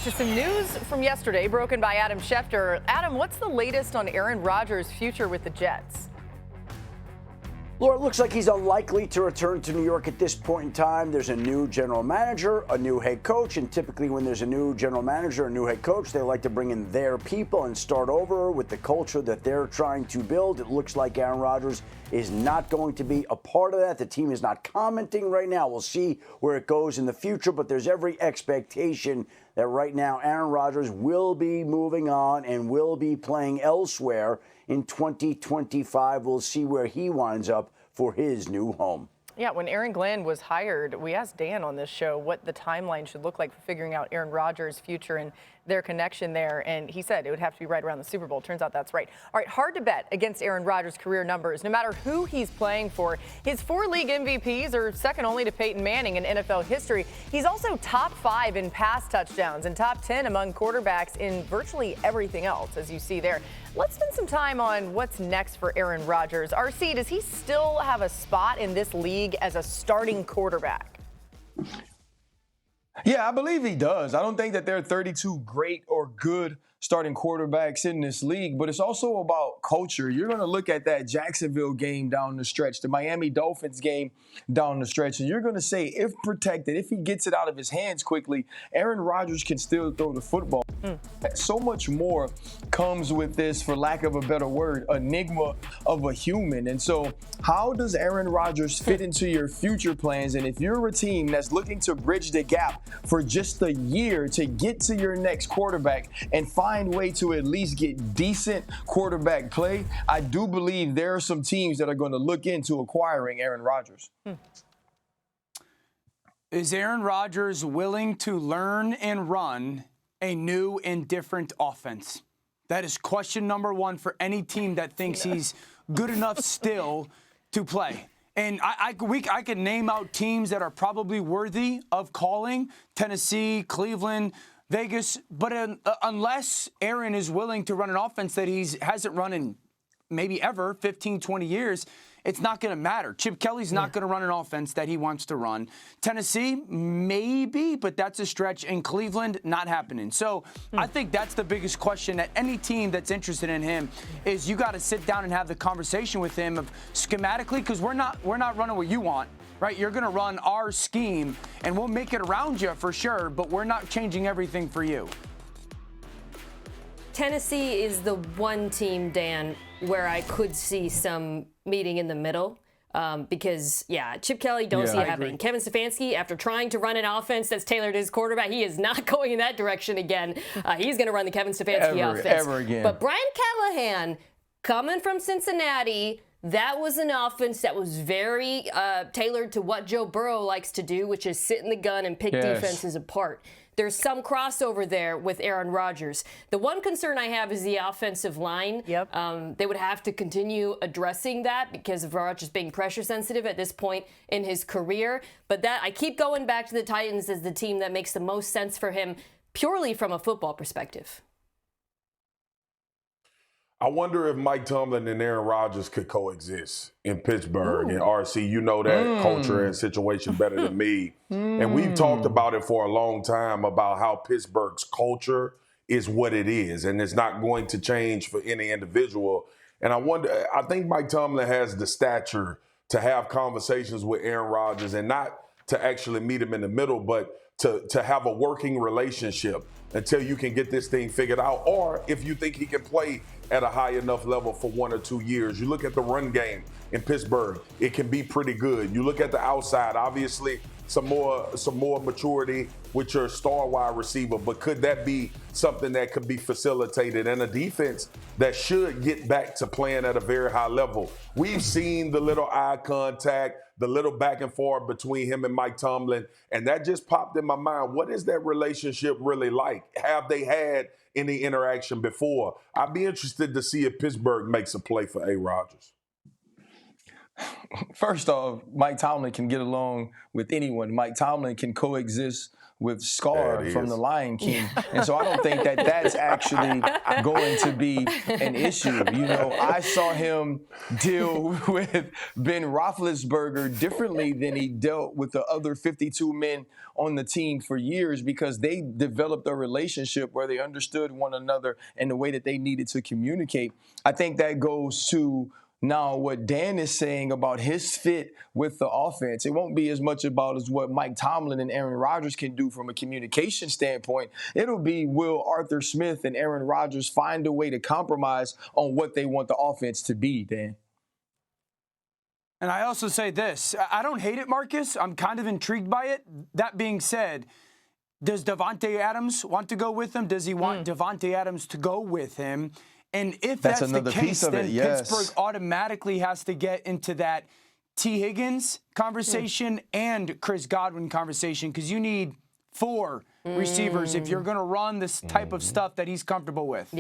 to some news from yesterday broken by Adam Schefter. Adam, what's the latest on Aaron Rodgers' future with the Jets? Laura, it looks like he's unlikely to return to New York at this point in time. There's a new general manager, a new head coach, and typically when there's a new general manager, a new head coach, they like to bring in their people and start over with the culture that they're trying to build. It looks like Aaron Rodgers is not going to be a part of that. The team is not commenting right now. We'll see where it goes in the future, but there's every expectation that right now Aaron Rodgers will be moving on and will be playing elsewhere in 2025. We'll see where he winds up for his new home. Yeah, when Aaron Glenn was hired, we asked Dan on this show what the timeline should look like for figuring out Aaron Rodgers' future and their connection there, and he said it would have to be right around the Super Bowl. Turns out that's right. All right, hard to bet against Aaron Rodgers' career numbers, no matter who he's playing for. His 4 league MVPs are second only to Peyton Manning in NFL history. He's also top 5 in pass touchdowns and top 10 among quarterbacks in virtually everything else, as you see there. Let's spend some time on what's next for Aaron Rodgers. RC, does he still have a spot in this league as a starting quarterback? Yeah, I believe he does. I don't think that there are 32 great or good starting quarterbacks in this league, but it's also about culture. You're going to look at that Jacksonville game down the stretch, the Miami Dolphins game down the stretch, and you're going to say, if protected, if he gets it out of his hands quickly, Aaron Rodgers can still throw the football. So much more comes with this, for lack of a better word, enigma of a human. And so how does Aaron Rodgers fit into your future plans? And if you're a team that's looking to bridge the gap for just a year to get to your next quarterback and find a way to at least get decent quarterback play, I do believe there are some teams that are going to look into acquiring Aaron Rodgers. Is Aaron Rodgers willing to learn and run a new and different offense? That is question number one for any team that thinks he's good enough still to play. And I can name out teams that are probably worthy of calling: Tennessee, Cleveland, Vegas. But unless Aaron is willing to run an offense that he hasn't run in maybe ever, 15, 20 years, it's not going to matter. Chip Kelly's not going to run an offense that he wants to run. Tennessee, maybe, but that's a stretch. In Cleveland, not happening. So I think that's the biggest question that any team that's interested in him is you got to sit down and have the conversation with him of schematically, because we're not running what you want. Right, you're going to run our scheme, and we'll make it around you for sure, but we're not changing everything for you. Tennessee is the one team, Dan, where I could see some meeting in the middle. Because, Chip Kelly, don't see it happening. Kevin Stefanski, after trying to run an offense that's tailored to his quarterback, he is not going in that direction again. He's going to run the Kevin Stefanski offense. Ever again. But Brian Callahan, coming from Cincinnati, that was an offense that was very tailored to what Joe Burrow likes to do, which is sit in the gun and pick defenses apart. There's some crossover there with Aaron Rodgers. The one concern I have is the offensive line. They would have to continue addressing that because of Rodgers being pressure sensitive at this point in his career. But that I keep going back to the Titans as the team that makes the most sense for him purely from a football perspective. I wonder if Mike Tomlin and Aaron Rodgers could coexist in Pittsburgh. And RC, you know that culture and situation better than me. And we've talked about it for a long time about how Pittsburgh's culture is what it is, and it's not going to change for any individual. And I think Mike Tomlin has the stature to have conversations with Aaron Rodgers, and not to actually meet him in the middle, but to have a working relationship until you can get this thing figured out, or if you think he can play at a high enough level for 1 or 2 years. You look at the run game in Pittsburgh, it can be pretty good. You look at the outside, obviously some more maturity with your star wide receiver, but could that be something that could be facilitated, and a defense that should get back to playing at a very high level? We've seen the little eye contact, the little back and forth between him and Mike Tomlin, and that just popped in my mind. What is that relationship really like? Have they had any interaction before? I'd be interested to see if Pittsburgh makes a play for A. Rodgers. First off, Mike Tomlin can get along with anyone. Mike Tomlin can coexist with Scar Yeah, it from is. The Lion King. And so I don't think that that's actually going to be an issue. You know, I saw him deal with Ben Roethlisberger differently than he dealt with the other 52 men on the team for years, because they developed a relationship where they understood one another and the way that they needed to communicate. I think that goes to now what Dan is saying about his fit with the offense. It won't be as much about as what Mike Tomlin and Aaron Rodgers can do from a communication standpoint. It'll be, will Arthur Smith and Aaron Rodgers find a way to compromise on what they want the offense to be, Dan? And I also say this. I don't hate it, Marcus. I'm kind of intrigued by it. That being said, does Davante Adams want to go with him? Does he want Davante Adams to go with him? And if that's the another case, piece of then it, yes. Pittsburgh automatically has to get into that T. Higgins conversation and Chris Godwin conversation, because you need 4 receivers if you're going to run this type of stuff that he's comfortable with.